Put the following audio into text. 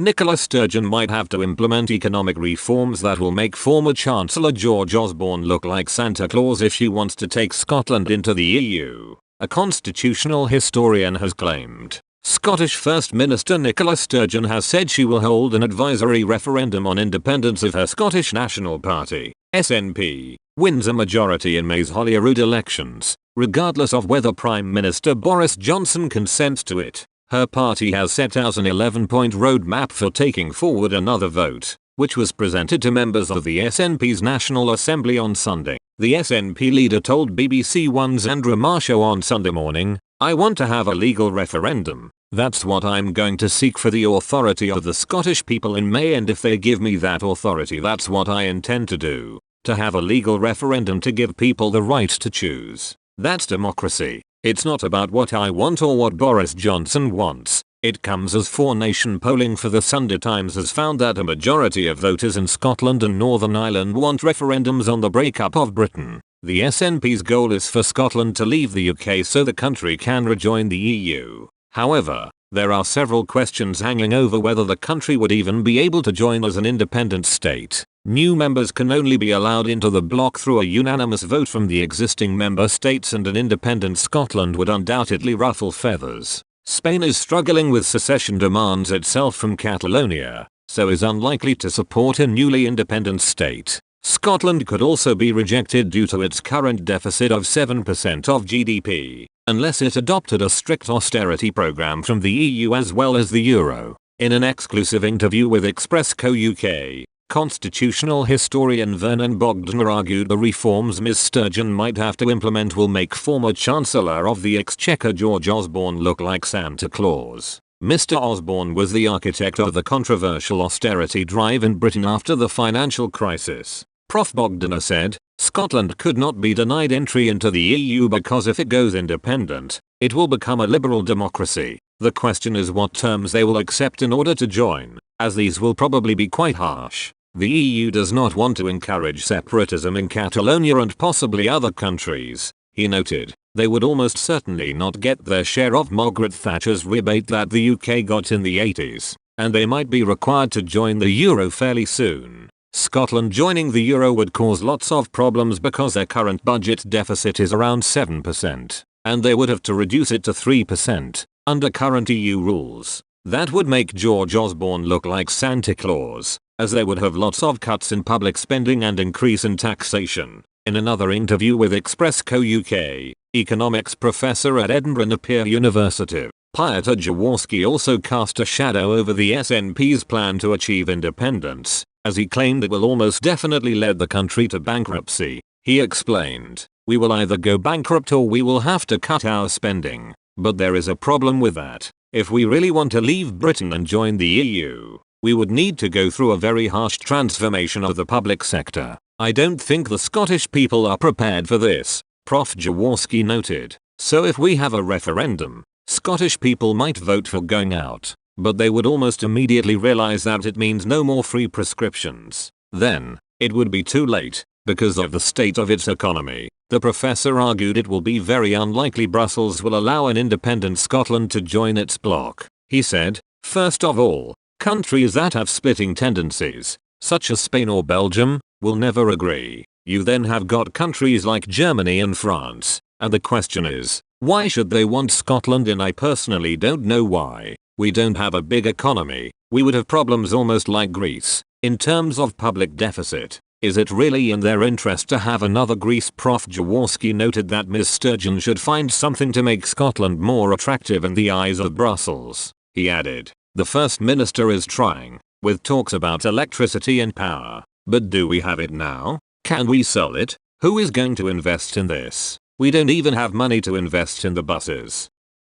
Nicola Sturgeon might have to implement economic reforms that will make former Chancellor George Osborne look like Santa Claus if she wants to take Scotland into the EU, a constitutional historian has claimed. Scottish First Minister Nicola Sturgeon has said she will hold an advisory referendum on independence if her Scottish National Party, SNP, wins a majority in May's Holyrood elections, regardless of whether Prime Minister Boris Johnson consents to it. Her party has set out an 11-point roadmap for taking forward another vote, which was presented to members of the SNP's National Assembly on Sunday. The SNP leader told BBC One's Andrew Marshall on Sunday morning, "I want to have a legal referendum. That's what I'm going to seek for the authority of the Scottish people in May, and if they give me that authority, that's what I intend to do. To have a legal referendum to give people the right to choose. That's democracy. It's not about what I want or what Boris Johnson wants." It comes as 4Nation polling for the Sunday Times has found that a majority of voters in Scotland and Northern Ireland want referendums on the breakup of Britain. The SNP's goal is for Scotland to leave the UK so the country can rejoin the EU. However, there are several questions hanging over whether the country would even be able to join as an independent state. New members can only be allowed into the bloc through a unanimous vote from the existing member states, and an independent Scotland would undoubtedly ruffle feathers. Spain is struggling with secession demands itself from Catalonia, so is unlikely to support a newly independent state. Scotland could also be rejected due to its current deficit of 7% of GDP, unless it adopted a strict austerity program from the EU as well as the euro. In an exclusive interview with Express Co UK, constitutional historian Vernon Bogdan argued the reforms Ms Sturgeon might have to implement will make former Chancellor of the Exchequer George Osborne look like Santa Claus. Mr Osborne was the architect of the controversial austerity drive in Britain after the financial crisis. Prof Bogdan said, "Scotland could not be denied entry into the EU because if it goes independent, it will become a liberal democracy. The question is what terms they will accept in order to join, as these will probably be quite harsh. The EU does not want to encourage separatism in Catalonia and possibly other countries," he noted. They would almost certainly not get their share of Margaret Thatcher's rebate that the UK got in the 80s, and they might be required to join the euro fairly soon. Scotland joining the euro would cause lots of problems because their current budget deficit is around 7%, and they would have to reduce it to 3% under current EU rules. That would make George Osborne look like Santa Claus, as they would have lots of cuts in public spending and increase in taxation. In another interview with Express Co UK, economics professor at Edinburgh Napier University, Piotr Jaworski also cast a shadow over the SNP's plan to achieve independence, as he claimed it will almost definitely lead the country to bankruptcy. He explained, "We will either go bankrupt or we will have to cut our spending. But there is a problem with that. If we really want to leave Britain and join the EU, we would need to go through a very harsh transformation of the public sector. I don't think the Scottish people are prepared for this," Prof Jaworski noted. "So if we have a referendum, Scottish people might vote for going out, but they would almost immediately realize that it means no more free prescriptions. Then, it would be too late, because of the state of its economy." The professor argued it will be very unlikely Brussels will allow an independent Scotland to join its bloc. He said, "First of all, countries that have splitting tendencies, such as Spain or Belgium, will never agree. You then have got countries like Germany and France, and the question is, why should they want Scotland in? I personally don't know why. We don't have a big economy. We would have problems almost like Greece, in terms of public deficit. Is it really in their interest to have another Greece?" Prof Jaworski noted that Ms Sturgeon should find something to make Scotland more attractive in the eyes of Brussels. He added, "The First Minister is trying, with talks about electricity and power. But do we have it now? Can we sell it? Who is going to invest in this? We don't even have money to invest in the buses.